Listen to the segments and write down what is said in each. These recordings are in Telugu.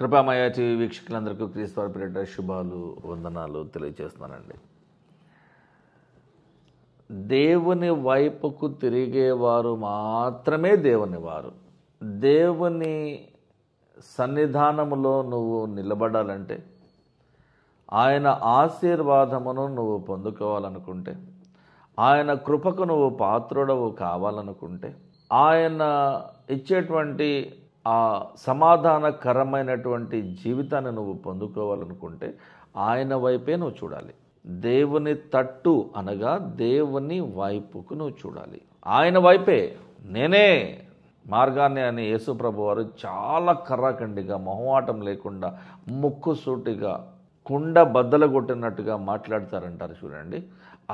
కృపామయ టీవీ వీక్షకులందరికీ క్రీస్తు పేరిట శుభాలు వందనాలు తెలియజేస్తున్నానండి. దేవుని వైపుకు తిరిగేవారు మాత్రమే దేవుని వారు. దేవుని సన్నిధానములో నువ్వు నిలబడాలంటే, ఆయన ఆశీర్వాదమును నువ్వు పొందుకోవాలనుకుంటే, ఆయన కృపకు నువ్వు పాత్రుడవు కావాలనుకుంటే, ఆయన ఇచ్చేటువంటి ఆ సమాధానకరమైనటువంటి జీవితాన్ని నువ్వు పొందుకోవాలనుకుంటే ఆయన వైపే నువ్వు చూడాలి. దేవుని తట్టు అనగా దేవుని వైపుకు నువ్వు చూడాలి. ఆయన వైపే నేనే మార్గాన్ని అని యేసు ప్రభు వారు చాలా కర్రాకండిగా, మొహమాటం లేకుండా, ముక్కుసూటిగా, కుండ బద్దలగొట్టినట్టుగా మాట్లాడతారంటారు చూడండి.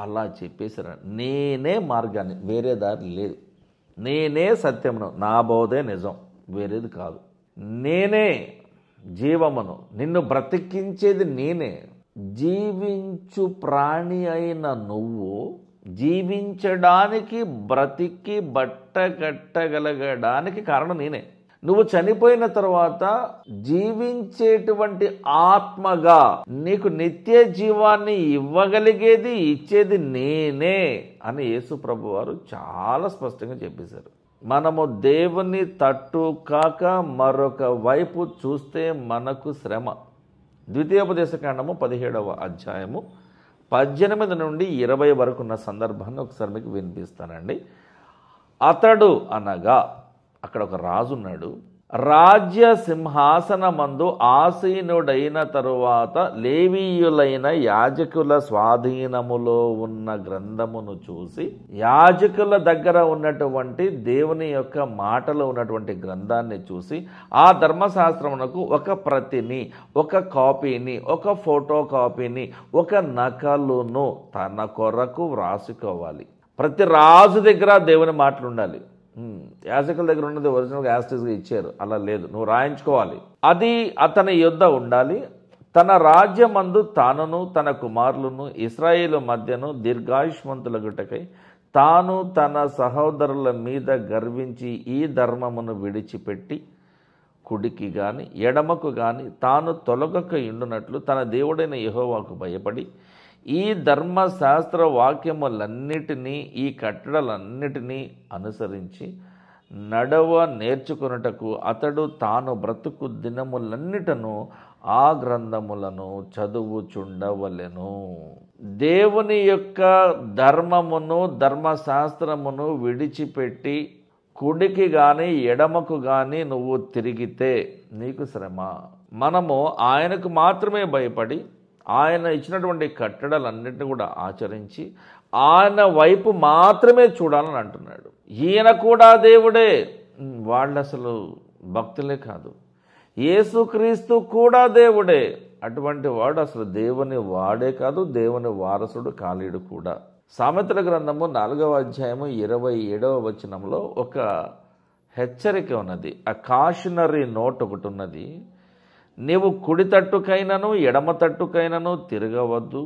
అలా చెప్పేశారు. నేనే మార్గాన్ని, వేరే దారి లేదు. నేనే సత్యమును, నా బోధే నిజం, వేరేది కాదు. నేనే జీవమును, నిన్ను బ్రతికించేది నేనే. జీవించు ప్రాణి అయిన నువ్వు జీవించడానికి, బ్రతికి బట్ట కట్టగలగడానికి కారణం నేనే. నువ్వు చనిపోయిన తర్వాత జీవించేటువంటి ఆత్మగా నీకు నిత్య జీవాన్ని ఇవ్వగలిగేది, ఇచ్చేది నేనే అని యేసు ప్రభు వారు చాలా స్పష్టంగా చెప్పేశారు. మనము దేవుని తట్టు కాక మరొక వైపు చూస్తే మనకు శ్రమ. ద్వితీయోపదేశకాండము 17వ అధ్యాయము 18 నుండి 20 వరకు ఉన్న సందర్భాన్ని ఒకసారి మీకు వినిపిస్తానండి. అతడు అనగా అక్కడ ఒక రాజు ఉన్నాడు. రాజ్య సింహాసనమందు ఆసీనుడైన తరువాత లేవీయులైన యాజకుల స్వాధీనములో ఉన్న గ్రంథమును చూసి, యాజకుల దగ్గర ఉన్నటువంటి దేవుని యొక్క మాటలో ఉన్నటువంటి గ్రంథాన్ని చూసి, ఆ ధర్మశాస్త్రమునకు ఒక ప్రతిని, ఒక కాపీని, ఒక ఫోటో కాపీని, ఒక నకలును తన కొరకు వ్రాసుకోవాలి. ప్రతి రాజు దగ్గర దేవుని మాటలు ఉండాలి. యాజకుల దగ్గర ఉన్నది ఒరిజినల్గా యాస్టేజ్గా ఇచ్చారు, అలా లేదు, నువ్వు రాయించుకోవాలి. అది అతని యొద్ద ఉండాలి. తన రాజ్యమందు తానును తన కుమారులను ఇశ్రాయేలు మధ్యను దీర్ఘాయుష్మంతులగుటకై తాను తన సహోదరుల మీద గర్వించి ఈ ధర్మమును విడిచిపెట్టి కుడికి గాని ఎడమకు గాని తాను తొలగక ఇండునట్లు తన దేవుడైన యెహోవాకు భయపడి ఈ ధర్మశాస్త్ర వాక్యములన్నిటినీ, ఈ కట్టడలన్నిటినీ అనుసరించి నడవ నేర్చుకొనుటకు అతడు తాను బ్రతుకు దినములన్నిటను ఆ గ్రంథములను చదువుచుండవలెను. దేవుని యొక్క ధర్మమును, ధర్మశాస్త్రమును విడిచిపెట్టి కుడికి కానీ ఎడమకు కానీ నువ్వు తిరిగితే నీకు శ్రమ. మనము ఆయనకు మాత్రమే భయపడి ఆయన ఇచ్చినటువంటి కట్టడలన్నింటినీ కూడా ఆచరించి ఆయన వైపు మాత్రమే చూడాలని అంటున్నాడు. ఈయన కూడా దేవుడే, వాళ్ళు అసలు భక్తులే కాదు. యేసుక్రీస్తు కూడా దేవుడే, అటువంటి వాడు అసలు దేవుని వాడే కాదు, దేవుని వారసుడు కాలేడు కూడా. సామెతల గ్రంథము 4వ అధ్యాయము 27వ వచనంలో ఒక హెచ్చరిక ఉన్నది. ఆ కాషనరీ నోట్ ఒకటి ఉన్నది. నీవు కుడి తట్టుకైనను ఎడమ తట్టుకైనను తిరగవద్దు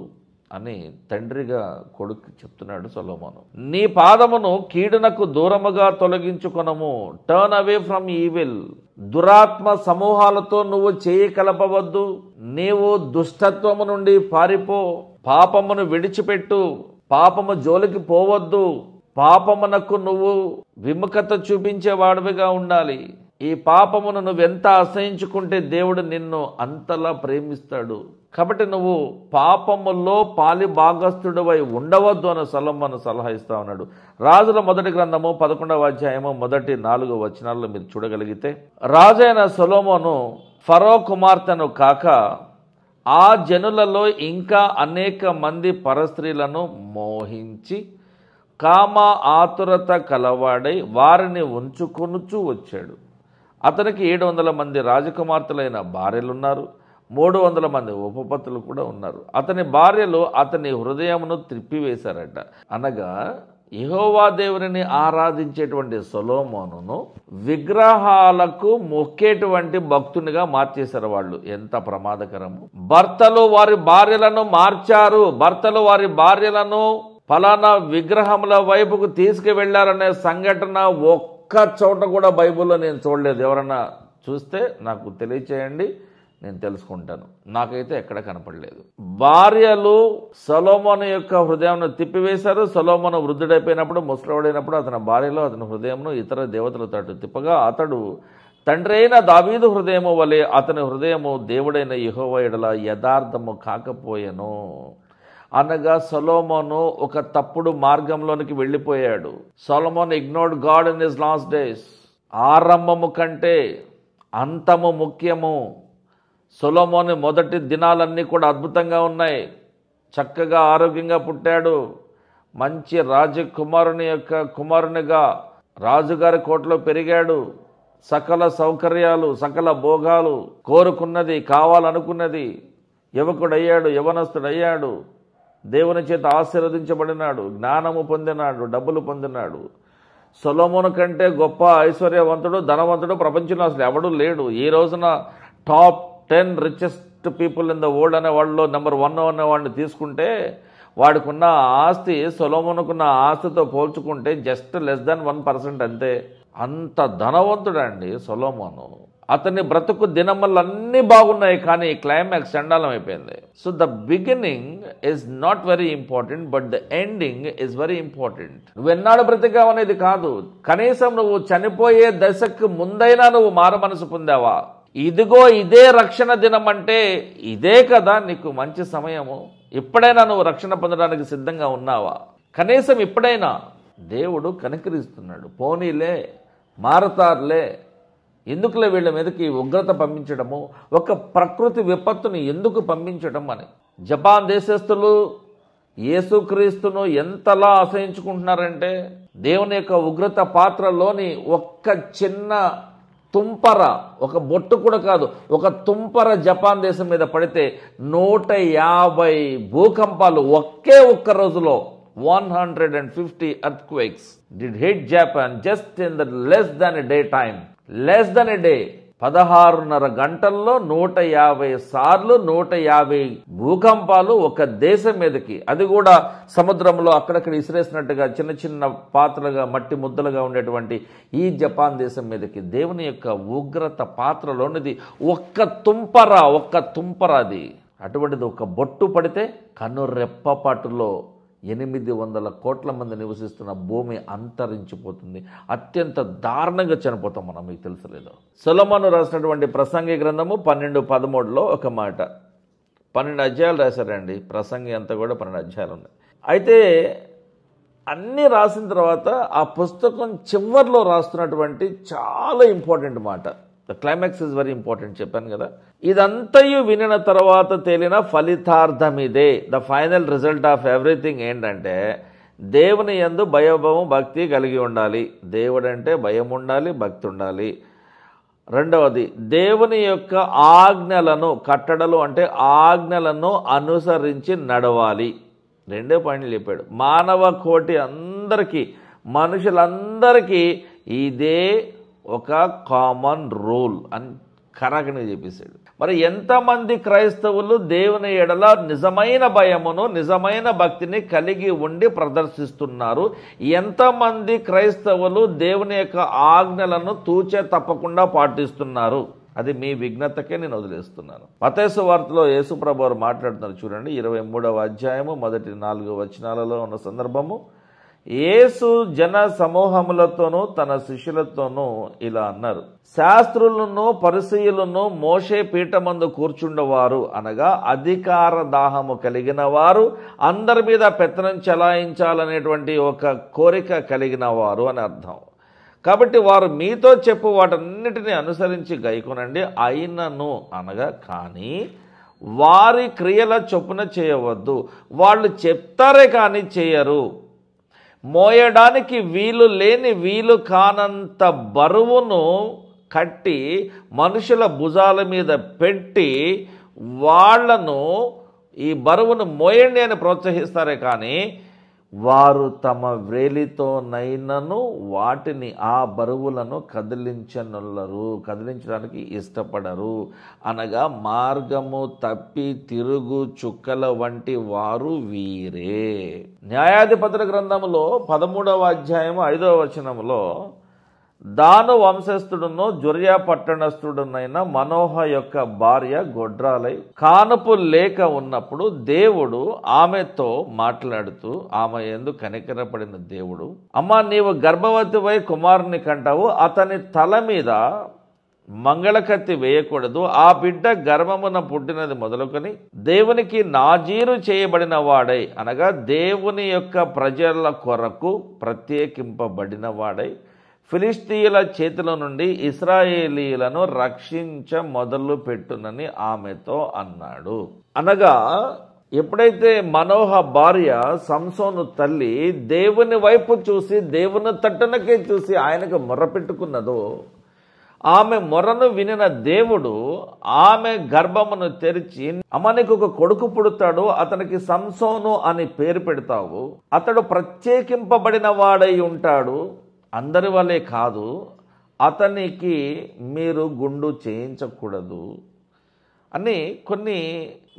అని తండ్రిగా కొడుకు చెప్తున్నాడు సొలొమోను. నీ పాదమును కీడునకు దూరముగా తొలగించుకొనము. Turn away from evil. దురాత్మ సమూహాలతో నువ్వు చేయి కలపవద్దు. నీవు దుష్టత్వము నుండి పారిపో. పాపమును విడిచిపెట్టు. పాపము జోలికి పోవద్దు. పాపమునకు నువ్వు విముఖత చూపించేవాడివిగా ఉండాలి. ఈ పాపమును నువ్వెంత అసహించుకుంటే దేవుడు నిన్ను అంతలా ప్రేమిస్తాడు. కాబట్టి నువ్వు పాపములో పాలి భాగస్థుడివై ఉండవద్దు అని సొలొమోను సలహా ఇస్తా ఉన్నాడు. రాజుల మొదటి గ్రంథము 11వ అధ్యాయము మొదటి 4 వచనాల్లో మీరు చూడగలిగితే, రాజైన సొలొమోను ఫరో కుమార్తెను కాక ఆ జనులలో ఇంకా అనేక మంది పరస్త్రీలను మోహించి కామ ఆతురత కలవాడై వారిని ఉంచుకొనుచూ వచ్చాడు. అతనికి 700 మంది రాజకుమార్తెలైన భార్యలున్నారు, 300 మంది ఉపపత్తులు కూడా ఉన్నారు. అతని భార్యలు అతని హృదయమును త్రిప్పివేశారట. అనగా యెహోవా దేవుని ఆరాధించేటువంటి సొలొమోనును విగ్రహాలకు మొక్కేటువంటి భక్తునిగా మార్చేశారు వాళ్ళు. ఎంత ప్రమాదకరము! భర్తలు వారి భార్యలను మార్చారు. భర్తలు వారి భార్యలను ఫలానా విగ్రహముల వైపుకు తీసుకువెళ్లారనే సంఘటన ఒక్క చోట కూడా బైబిల్లో నేను చూడలేదు. ఎవరన్నా చూస్తే నాకు తెలియచేయండి. నేను తెలుసుకుంటాను. నాకైతే ఎక్కడ కనపడలేదు. భార్యలు సొలొమోను యొక్క హృదయంను తిప్పివేశారు. సొలొమోను వృద్ధుడైపోయినప్పుడు, ముసలివాడైనప్పుడు అతని భార్యలో అతని హృదయంను ఇతర దేవతల తట్టు తిప్పగా అతడు తండ్రి అయిన దావీదు హృదయము వలె అతని హృదయము దేవుడైన యెహోవా యెడల యథార్థము కాకపోయెను. అనగా సొలొమోను ఒక తప్పుడు మార్గంలోనికి వెళ్ళిపోయాడు. Solomon ignored God in his last days. ఆరంభము కంటే అంతము ముఖ్యము. సొలొమోను మొదటి దినాలన్నీ కూడా అద్భుతంగా ఉన్నాయి. చక్కగా ఆరోగ్యంగా పుట్టాడు. మంచి రాజకుమారుని యొక్క కుమారునిగా రాజుగారి కోటలో పెరిగాడు. సకల సౌకర్యాలు, సకల భోగాలు, కోరుకున్నది, కావాలనుకున్నది. యువకుడయ్యాడు, యవనస్తుడయ్యాడు. దేవుని చేత ఆశీర్వదించబడినాడు. జ్ఞానము పొందినాడు, డబ్బులు పొందినాడు. సొలొమోను కంటే గొప్ప ఐశ్వర్యవంతుడు, ధనవంతుడు ప్రపంచంలో అసలు ఎవడూ లేడు. ఈ రోజున top 10 richest people in the world అనే వాళ్ళలో నెంబర్ 1 అనే వాడిని తీసుకుంటే వాడికున్న ఆస్తి సొలొమోనుకున్న ఆస్తితో పోల్చుకుంటే జస్ట్ లెస్ దాన్ 1% అంతే. అంత ధనవంతుడండి సొలొమోను. అతని బ్రతుకు దినములన్నీ బాగున్నాయి, కానీ క్లైమాక్స్ చండాలం అయిపోయింది. So the beginning is not very important, but the ending is very important. నువ్వెన్నాడు బ్రతికావు అనేది కాదు, కనీసం నువ్వు చనిపోయే దశకు ముందైనా నువ్వు మారు మనసు పొందావా? ఇదిగో ఇదే రక్షణ దినం అంటే ఇదే కదా నీకు మంచి సమయము. ఇప్పుడైనా నువ్వు రక్షణ పొందడానికి సిద్ధంగా ఉన్నావా? కనీసం ఇప్పుడైనా దేవుడు కనికరిస్తున్నాడు. పోనీలే, మారతారులే, ఎందుకులే వీళ్ళ మీదకి ఉగ్రత పంపించడము, ఒక ప్రకృతి విపత్తుని ఎందుకు పంపించడం అని. జపాన్ దేశస్థులు యేసుక్రీస్తును ఎంతలా అసహించుకుంటున్నారంటే, దేవుని యొక్క ఉగ్రత పాత్రలోని ఒక్క చిన్న తుంపర, ఒక బొట్టు కూడా కాదు, ఒక తుంపర జపాన్ దేశం మీద పడితే 150 భూకంపాలు ఒక్క రోజులో 150 earthquakes did hit Japan just in the less than a day time. Less than a day. 16.5 గంటల్లో 150 సార్లు 150 భూకంపాలు ఒక దేశం మీదకి, అది కూడా సముద్రంలో అక్కడక్కడ ఇసిరేసినట్టుగా చిన్న చిన్న పాత్రలుగా, మట్టి ముద్దలుగా ఉండేటువంటి ఈ జపాన్ దేశం మీదకి దేవుని యొక్క ఉగ్రత పాత్రలోనిది ఒక్క తుంపర అది. అటువంటిది ఒక బొట్టు పడితే కనురెప్పపాటులో 800 కోట్ల మంది నివసిస్తున్న భూమి అంతరించిపోతుంది. అత్యంత దారుణంగా చనిపోతాం మనం, మీకు తెలుసలేదు. సొలొమోను రాసినటువంటి ప్రసంగి గ్రంథము 12:13లో ఒక మాట. 12 అధ్యాయాలు రాశారండి. ప్రసంగి అంతా కూడా 12 అధ్యాయాలు ఉన్నాయి. అయితే అన్నీ రాసిన తర్వాత ఆ పుస్తకం చివరిలో రాస్తున్నటువంటి చాలా ఇంపార్టెంట్ మాట, the climax is very important చెప్పాను కదా. ఇదంతయు వినిన తర్వాత తేలిన ఫలితార్థం ఇదే. The final result of everything ఏంటంటే, దేవుని యందు భయభవం భక్తి కలిగి ఉండాలి. దేవుడంటే భయం ఉండాలి, భక్తి ఉండాలి. రెండవది, దేవుని యొక్క ఆజ్ఞలను, కట్టడలు అంటే ఆజ్ఞలను అనుసరించి నడవాలి. 2 పాయింట్లు చెప్పాడు. మానవ కోటి అందరికీ, మనుషులందరికీ ఇదే ఒక కామన్ రూల్ అని ఖరాఖండిగా చెప్పేశాడు. మరి ఎంతమంది క్రైస్తవులు దేవుని ఎడల నిజమైన భయమును, నిజమైన భక్తిని కలిగి ఉండి ప్రదర్శిస్తున్నారు? ఎంతమంది క్రైస్తవులు దేవుని యొక్క ఆజ్ఞలను తూచే తప్పకుండా పాటిస్తున్నారు? అది మీ విజ్ఞతకే నేను వదిలేస్తున్నాను. మత్తయి సువార్తలో యేసు ప్రభువారు మాట్లాడుతున్నారు చూడండి, 23వ అధ్యాయము మొదటి 4 వచనాలలో ఉన్న సందర్భము. యేసు జన సమూహములతోనూ తన శిష్యులతోనూ ఇలా అన్నారు, శాస్త్రులను పరిసయ్యులను మోషే పీఠమందు కూర్చుండవారు, అనగా అధికార దాహము కలిగిన వారు, అందరి మీద పెత్తనం చెలాయించాలనేటువంటి ఒక కోరిక కలిగిన వారు అని అర్థం. కాబట్టి వారు మీతో చెప్పు వాటన్నిటిని అనుసరించి గైకొనండి, అయినను అనగా కానీ వారి క్రియల చొప్పున చేయవద్దు. వాళ్ళు చెప్తారే కానీ చేయరు. మోయడానికి వీలు కానంత బరువును కట్టి మనుషుల భుజాల మీద పెట్టి వాళ్లను ఈ బరువును మోయండి అని ప్రోత్సహిస్తారే కానీ వారు తమ వ్రేలితోనైనను వాటిని, ఆ బరువులను కదిలించడానికి ఇష్టపడరు. అనగా మార్గము తప్పి తిరుగు చుక్కల వంటి వారు వీరే. న్యాయాధిపతుల గ్రంథములో 13వ అధ్యాయము 5వ వచనములో దాను వంశస్థుడును జొర్యా పట్టణస్థుడునైన మనోహ యొక్క భార్య గొడ్రాలై కానుపు లేక ఉన్నప్పుడు దేవుడు ఆమెతో మాట్లాడుతూ ఆమె యందు కనికరపడిన దేవుడు, అమ్మా, నీవు గర్భవతివై కుమారుని కంటావు, అతని తల మీద మంగళకత్తి వేయకూడదు, ఆ బిడ్డ గర్భమున పుట్టినది మొదలుకొని దేవునికి నాజీరు చేయబడిన వాడై, అనగా దేవుని యొక్క ప్రజల కొరకు ప్రత్యేకింపబడిన వాడై ఫిలిష్తీయుల చేతుల నుండి ఇశ్రాయేలీయులను రక్షించ మొదలు పెట్టునని ఆమెతో అన్నాడు. అనగా ఎప్పుడైతే మనోహ భార్య సంసోను తల్లి దేవుని వైపు చూసి దేవుని తట్టునకే చూసి ఆయనకు మొర్రపెట్టుకున్నదో, ఆమె మొరను వినిన దేవుడు ఆమె గర్భమును తెరిచి, అమ్మ, నీకు ఒక కొడుకు పుడతాడు, అతనికి సంసోను అని పేరు పెడతావు, అతడు ప్రత్యేకింపబడిన వాడై ఉంటాడు, అందరి వలె కాదు, అతనికి మీరు గుండు చేయించకూడదు అని కొన్ని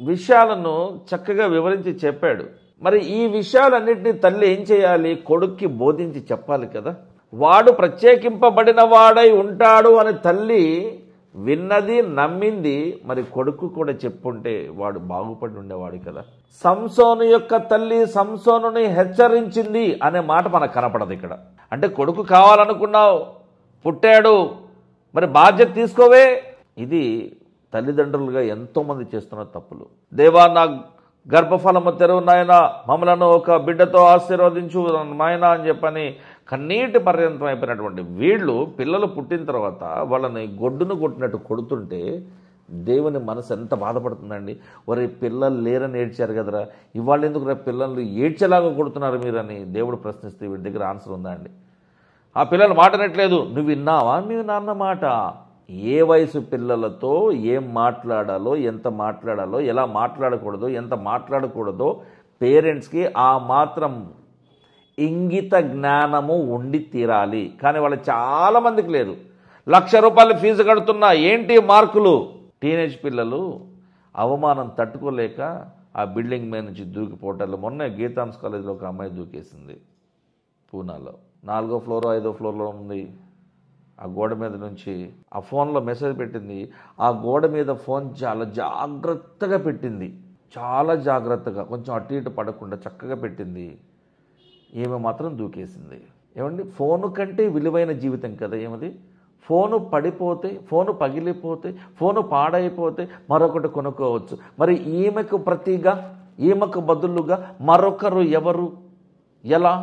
విషయాలను చక్కగా వివరించి చెప్పాడు. మరి ఈ విషయాలన్నింటినీ తల్లి ఏం చేయాలి? కొడుక్కి బోధించి చెప్పాలి కదా. వాడు ప్రత్యేకింపబడిన వాడై ఉంటాడు అని తల్లి విన్నది, నమ్మింది. మరి కొడుకు కూడా చెప్పుంటే వాడు బాగుపడి ఉండేవాడు కదా. సంసోను యొక్క తల్లి సంసోనుని హెచ్చరించింది అనే మాట మనకు కనపడదు ఇక్కడ. అంటే కొడుకు కావాలనుకున్నావు, పుట్టాడు, మరి బాధ్యత తీసుకోవే. ఇది తల్లిదండ్రులుగా ఎంతోమంది చేస్తున్న తప్పులు. దేవా, నా గర్భఫలము తెరువు నాయన, మమ్మలను ఒక బిడ్డతో ఆశీర్వదించు నాయన అని చెప్పని కన్నీటి పర్యంతం అయిపోయినటువంటి వీళ్ళు పిల్లలు పుట్టిన తర్వాత వాళ్ళని గొడ్డును కొట్టినట్టు కొడుతుంటే దేవుని మనసు ఎంత బాధపడుతుందండి. ఒరే, పిల్లలు లేరని ఏడ్చారు కదరా, ఇవాళ ఎందుకు రేపు పిల్లలు ఏడ్చేలాగా కొడుతున్నారు మీరని దేవుడు ప్రశ్నిస్తే వీడి దగ్గర ఆన్సర్ ఉందా అండి? ఆ పిల్లలు మాటనట్లేదు, నువ్వు విన్నావా మీ నాన్న మాట? ఏ వయసు పిల్లలతో ఏం మాట్లాడాలో, ఎంత మాట్లాడాలో, ఎలా మాట్లాడకూడదో, ఎంత మాట్లాడకూడదో పేరెంట్స్కి ఆ మాత్రం ఇంగిత జ్ఞానము ఉండి తీరాలి. కానీ వాళ్ళు చాలామందికి లేదు. ₹1,00,000 ఫీజు కడుతున్నా ఏంటి మార్కులు? టీనేజ్ పిల్లలు అవమానం తట్టుకోలేక ఆ బిల్డింగ్ మీద నుంచి దూకిపోవటాలు. మొన్న గీతాంస్ కాలేజీలో ఒక అమ్మాయి దూకేసింది పూనాలో. 4వ ఫ్లోర్ 5వ ఫ్లోర్లో ఉంది. ఆ గోడ మీద నుంచి ఆ ఫోన్లో మెసేజ్ పెట్టింది. ఆ గోడ మీద ఫోన్ చాలా జాగ్రత్తగా పెట్టింది, చాలా జాగ్రత్తగా, కొంచెం అటు ఇటు పడకుండా చక్కగా పెట్టింది. ఈమె మాత్రం దూకేసింది. ఏమండి, ఫోను కంటే విలువైన జీవితం కదా ఏమది. ఫోను పడిపోతే, ఫోను పగిలిపోతే, ఫోను పాడైపోతే మరొకటి కొనుక్కోవచ్చు. మరి ఈమెకు ప్రతిగా, ఈమెకు బదులుగా మరొకరు ఎవరు? ఎలా?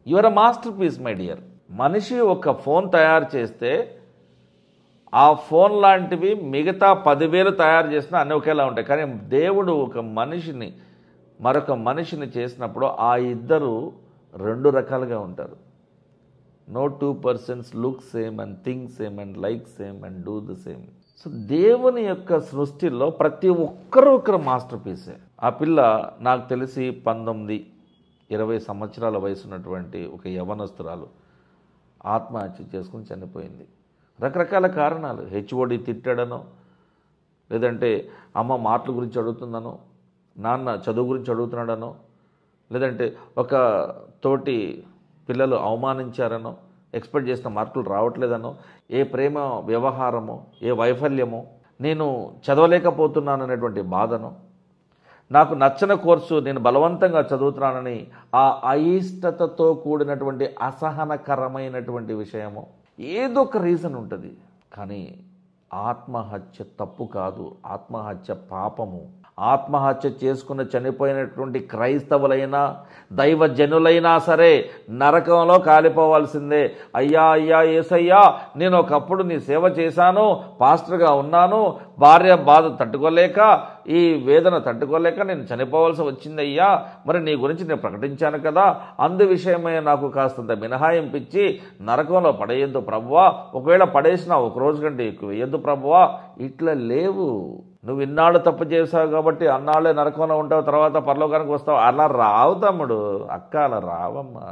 Your a masterpiece my dear. మనిషి ఒక ఫోన్ తయారు చేస్తే ఆ ఫోన్ లాంటివి మిగతా 10,000 తయారు చేసినా అన్నీ ఒకేలా ఉంటాయి. కానీ దేవుడు ఒక మనిషిని మరొక మనిషిని చేసినప్పుడు ఆ ఇద్దరు 2 రకాలుగా ఉంటారు. No two persons look same and think same and like same and do the same. So దేవుని యొక్క సృష్టిలో ప్రతి ఒక్కరు మాస్టర్ పీసే. ఆ పిల్ల నాకు తెలిసి 19-20 సంవత్సరాల వయసు ఉన్నటువంటి ఒక యవనస్తురాలు ఆత్మహత్య చేసుకుని చనిపోయింది. రకరకాల కారణాలు. హెచ్ఓడి తిట్టాడనో, లేదంటే అమ్మ మాటల గురించి అడుగుతుందనో, నాన్న చదువు గురించి అడుగుతున్నాడనో, లేదంటే ఒక తోటి పిల్లలు అవమానించారనో, ఎక్స్పెక్ట్ చేసిన మార్కులు రావట్లేదనో, ఏ ప్రేమ వ్యవహారమో, ఏ వైఫల్యమో, నేను చదవలేకపోతున్నాను అనేటువంటి బాధనో, నాకు నచ్చని కోర్సు నేను బలవంతంగా చదువుతున్నానని ఆ అయిష్టతతో కూడినటువంటి అసహనకరమైనటువంటి విషయమో, ఏదో ఒక రీజన్ ఉంటుంది. కానీ ఆత్మహత్య తప్పు కాదు, ఆత్మహత్య పాపము. ఆత్మహత్య చేసుకుని చనిపోయినటువంటి క్రైస్తవులైనా దైవజనులైనా సరే నరకంలో కాలిపోవాల్సిందే. అయ్యా అయ్యా యేసయ్యా, నేను ఒకప్పుడు నీ సేవ చేశాను, పాస్టర్గా ఉన్నాను, భార్య బాధ తట్టుకోలేక, ఈ వేదన తట్టుకోలేక నేను చనిపోవాల్సి వచ్చిందయ్యా, మరి నీ గురించి నేను ప్రకటించాను కదా, అందు విషయమే నాకు కాస్తంత మినహాయింపించి నరకంలో పడేయద్దు ప్రభువా, ఒకవేళ పడేసినా ఒక రోజు కంటే ఎక్కువ వేయద్దు ప్రభువా. ఇట్లా లేవు. నువ్వు ఇన్నాళ్ళు తప్పు చేసావు కాబట్టి అన్నాళ్ళే నరకంలో ఉంటావు, తర్వాత పరలోకానికి వస్తావు. అలా రావు తమ్ముడు, అక్క, అలా రావమ్మా.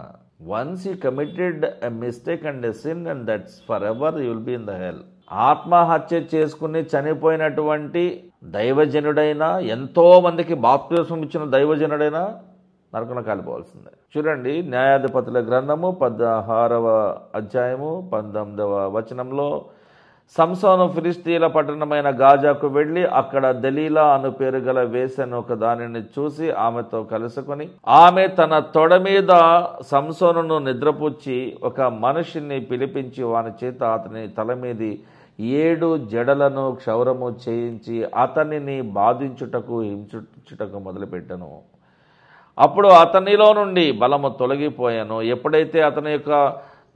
Once you committed a mistake and a sin and that's for ever you will be in the hell. ఆత్మహత్య చేసుకుని చనిపోయినటువంటి దైవజనుడైనా, ఎంతో మందికి బాప్తిస్మం ఇచ్చిన దైవజనుడైనా నరకంలో కాలిపోవాల్సిందే. చూడండి, న్యాయాధిపతుల గ్రంథము 16వ అధ్యాయము 19వ వచనంలో, సంసోను ఫిలిష్తీయుల పట్టణమైన గాజాకు వెళ్ళి అక్కడ దలీలా అను పేరు గల వేశ్యను ఒక దానిని చూసి ఆమెతో కలుసుకొని, ఆమె తన తొడ మీద సంసోనును నిద్రపుచ్చి ఒక మనిషిని పిలిపించి వాని చేత అతని తల మీది 7 జడలను క్షౌరము చేయించి అతనిని బాధించుటకు హింసించుటకు మొదలుపెట్టెను. అప్పుడు అతనిలో నుండి బలము తొలగిపోయాను. ఎప్పుడైతే అతని యొక్క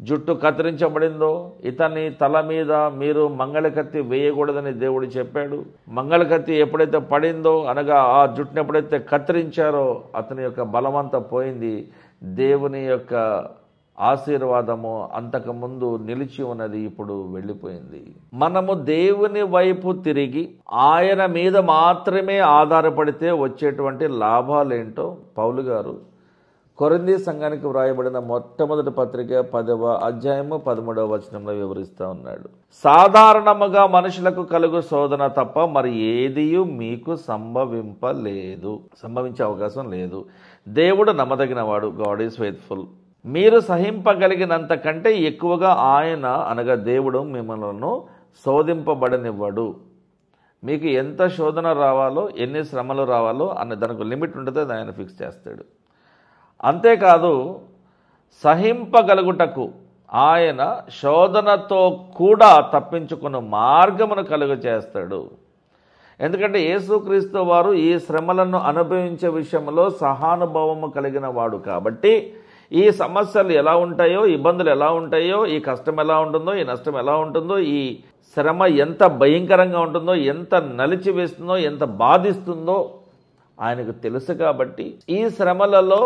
జుట్టు కత్తిరించబడిందో, ఇతని తల మీద మీరు మంగళకత్తి వేయకూడదని దేవుడు చెప్పాడు. మంగళకత్తి ఎప్పుడైతే పడిందో, అనగా ఆ జుట్టును ఎప్పుడైతే కత్తిరించారో అతని యొక్క బలమంతా పోయింది. దేవుని యొక్క ఆశీర్వాదము అంతకుముందు నిలిచి ఉన్నది ఇప్పుడు వెళ్ళిపోయింది. మనము దేవుని వైపు తిరిగి ఆయన మీద మాత్రమే ఆధారపడితే వచ్చేటువంటి లాభాలేంటో పౌలు గారు కొరింథీ సంఘానికి వ్రాయబడిన మొట్టమొదటి పత్రిక 10వ అధ్యాయము 13వ వచనంలో వివరిస్తూ ఉన్నాడు. సాధారణముగా మనుషులకు కలుగు శోధన తప్ప మరి ఏదియు మీకు సంభవించే అవకాశం లేదు. దేవుడు నమ్మదగినవాడు. God is faithful. మీరు సహింపగలిగినంత కంటే ఎక్కువగా ఆయన, అనగా దేవుడు, మిమ్మల్ని శోధింపబడనివ్వడు. మీకు ఎంత శోధన రావాలో, ఎన్ని శ్రమలు రావాలో అనే దానికి లిమిట్ ఉంటుంది, అది ఆయన ఫిక్స్ చేస్తాడు. అంతేకాదు, సహింపగలుగుటకు ఆయన శోధనతో కూడా తప్పించుకున్న మార్గమును కలుగ చేస్తాడు. ఎందుకంటే యేసుక్రీస్తు వారు ఈ శ్రమలను అనుభవించే విషయంలో సహానుభవము కలిగిన వాడు కాబట్టి, ఈ సమస్యలు ఎలా ఉంటాయో, ఇబ్బందులు ఎలా ఉంటాయో, ఈ కష్టం ఎలా ఉంటుందో, ఈ నష్టం ఎలా ఉంటుందో, ఈ శ్రమ ఎంత భయంకరంగా ఉంటుందో, ఎంత నలిచివేస్తుందో, ఎంత బాధిస్తుందో ఆయనకు తెలుసు. కాబట్టి ఈ శ్రమలలో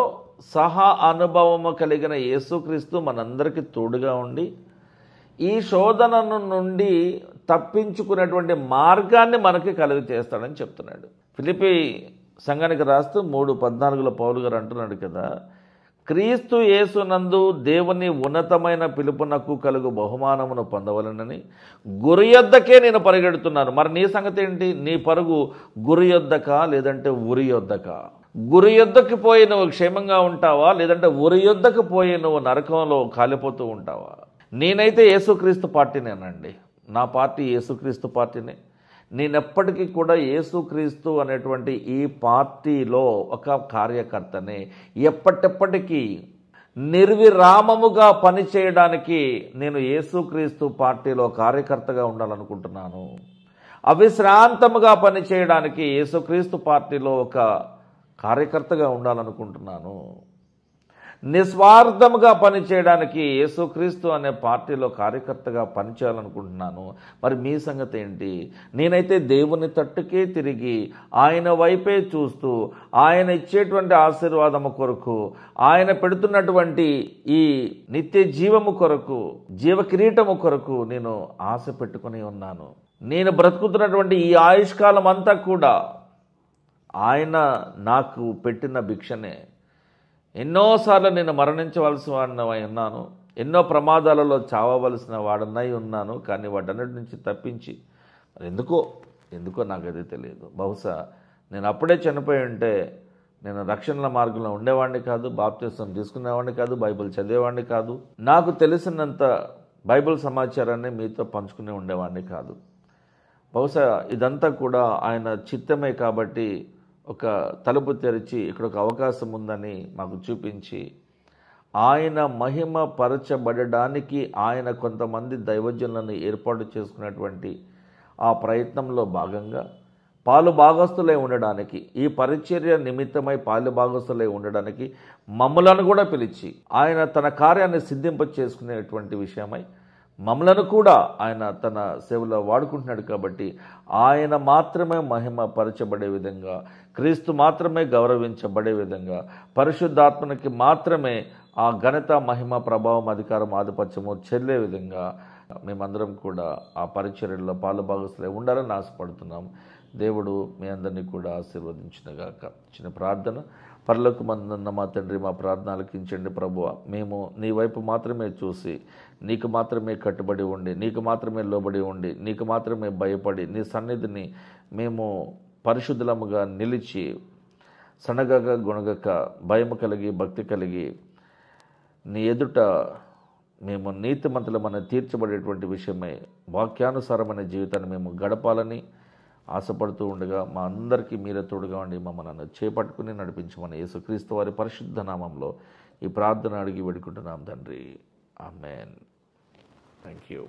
సహా అనుభవము కలిగిన యేసుక్రీస్తు మనందరికీ తోడుగా ఉండి ఈ శోధనను నుండి తప్పించుకునేటువంటి మార్గాన్ని మనకి కలుగ చేస్తాడని చెప్తున్నాడు. ఫిలిప్పీ సంఘానికి రాస్తూ 3:14 పౌలు గారు అంటున్నాడు కదా, క్రీస్తు యేసునందు దేవుని ఉన్నతమైన పిలుపునకు కలుగు బహుమానమును పొందవలనని గురి యొద్దకే నేను పరిగెడుతున్నాను. మరి నీ సంగతి ఏంటి? నీ పరుగు గురి యొద్దకా లేదంటే ఉరి యొద్దకా? గురి యొద్దకు పోయి నువ్వు క్షేమంగా ఉంటావా, లేదంటే ఉరి యొద్దకు పోయి నువ్వు నరకంలో కాలిపోతూ ఉంటావా? నేనైతే యేసుక్రీస్తు పార్టీనేనండి. నా పార్టీ యేసుక్రీస్తు పార్టీనే. నేనెప్పటికీ కూడా యేసుక్రీస్తు అనేటువంటి ఈ పార్టీలో ఒక కార్యకర్తనే. ఎప్పటికీ నిర్విరామముగా పనిచేయడానికి నేను యేసుక్రీస్తు పార్టీలో కార్యకర్తగా ఉండాలనుకుంటున్నాను. అవిశ్రాంతముగా పనిచేయడానికి యేసుక్రీస్తు పార్టీలో ఒక కార్యకర్తగా ఉండాలనుకుంటున్నాను. నిస్వార్థముగా పనిచేయడానికి యేసుక్రీస్తు అనే పార్టీలో కార్యకర్తగా పనిచేయాలనుకుంటున్నాను. మరి మీ సంగతి ఏంటి? నేనైతే దేవుని తట్టుకే తిరిగి ఆయన వైపే చూస్తూ ఆయన ఇచ్చేటువంటి ఆశీర్వాదము కొరకు, ఆయన పెడుతున్నటువంటి ఈ నిత్య జీవము కొరకు, జీవ కిరీటము కొరకు నేను ఆశ పెట్టుకుని ఉన్నాను. నేను బ్రతుకుతున్నటువంటి ఈ ఆయుష్కాలం అంతా కూడా ఆయన నాకు పెట్టిన భిక్షనే. ఎన్నోసార్లు నేను మరణించవలసిన వాడినై ఉన్నాను, ఎన్నో ప్రమాదాలలో చావవలసిన వాడినై ఉన్నాను. కానీ వాటన్నిటి నుంచి తప్పించి ఎందుకో నాకైతే తెలియదు. బహుశా నేను అప్పుడే చనిపోయి ఉంటే నేను రక్షణల మార్గంలో ఉండేవాడిని కాదు, బాప్తిసం తీసుకునేవాడిని కాదు, బైబిల్ చదివేవాడిని కాదు, నాకు తెలిసినంత బైబిల్ సమాచారాన్ని మీతో పంచుకునే ఉండేవాడిని కాదు. బహుశా ఇదంతా కూడా ఆయన చిత్తమే. కాబట్టి ఒక తలుపు తెరిచి ఇక్కడ ఒక అవకాశం ఉందని మాకు చూపించి ఆయన మహిమ పరచబడడానికి ఆయన కొంతమంది దైవజనులను ఏర్పాటు చేసుకున్నటువంటి ఆ ప్రయత్నంలో భాగంగా పాలు భాగస్తులై ఉండడానికి, ఈ పరిచర్య నిమిత్తమై పాలు భాగస్తులై ఉండడానికి మమ్మలను కూడా పిలిచి ఆయన తన కార్యాన్ని సిద్ధింప చేసుకునేటువంటి విషయమై మమ్మలను కూడా ఆయన తన సేవలో వాడుకుంటున్నాడు. కాబట్టి ఆయన మాత్రమే మహిమ పరచబడే విధంగా, క్రీస్తు మాత్రమే గౌరవించబడే విధంగా, పరిశుద్ధాత్మనికి మాత్రమే ఆ ఘనత, మహిమ, ప్రభావం, అధికారం, ఆధిపత్యము చెల్లే విధంగా మేమందరం కూడా ఆ పరిచర్యలో పాలు భాగస్తులై ఉండాలని ఆశపడుతున్నాం. దేవుడు మీ అందరినీ కూడా ఆశీర్వదించినగాక. చిన్న ప్రార్థన. పరలోకమందున్న మా తండ్రి, మా ప్రార్థన ఆలకించండి ప్రభువా. మేము నీ వైపు మాత్రమే చూసి, నీకు మాత్రమే కట్టుబడి ఉండి, నీకు మాత్రమే లోబడి ఉండి, నీకు మాత్రమే భయపడి, నీ సన్నిధిని మేము పరిశుద్ధులముగా నిలిచి సనగక గుణగక భయము కలిగి భక్తి కలిగి నీ ఎదుట మేము నీతిమంతులమని తీర్చబడేటువంటి విషయమై వాక్యానుసారమైన జీవితాన్ని మేము గడపాలని ఆశపడుతూ ఉండగా మా అందరికీ మీరే తోడుగా ఉండి మమ్మల్ని చేపట్టుకుని నడిపించమని యేసుక్రీస్తు వారి పరిశుద్ధ నామంలో ఈ ప్రార్థన అడిగి వేడుకుంటున్నాం తండ్రి. ఆమేన్. Thank you.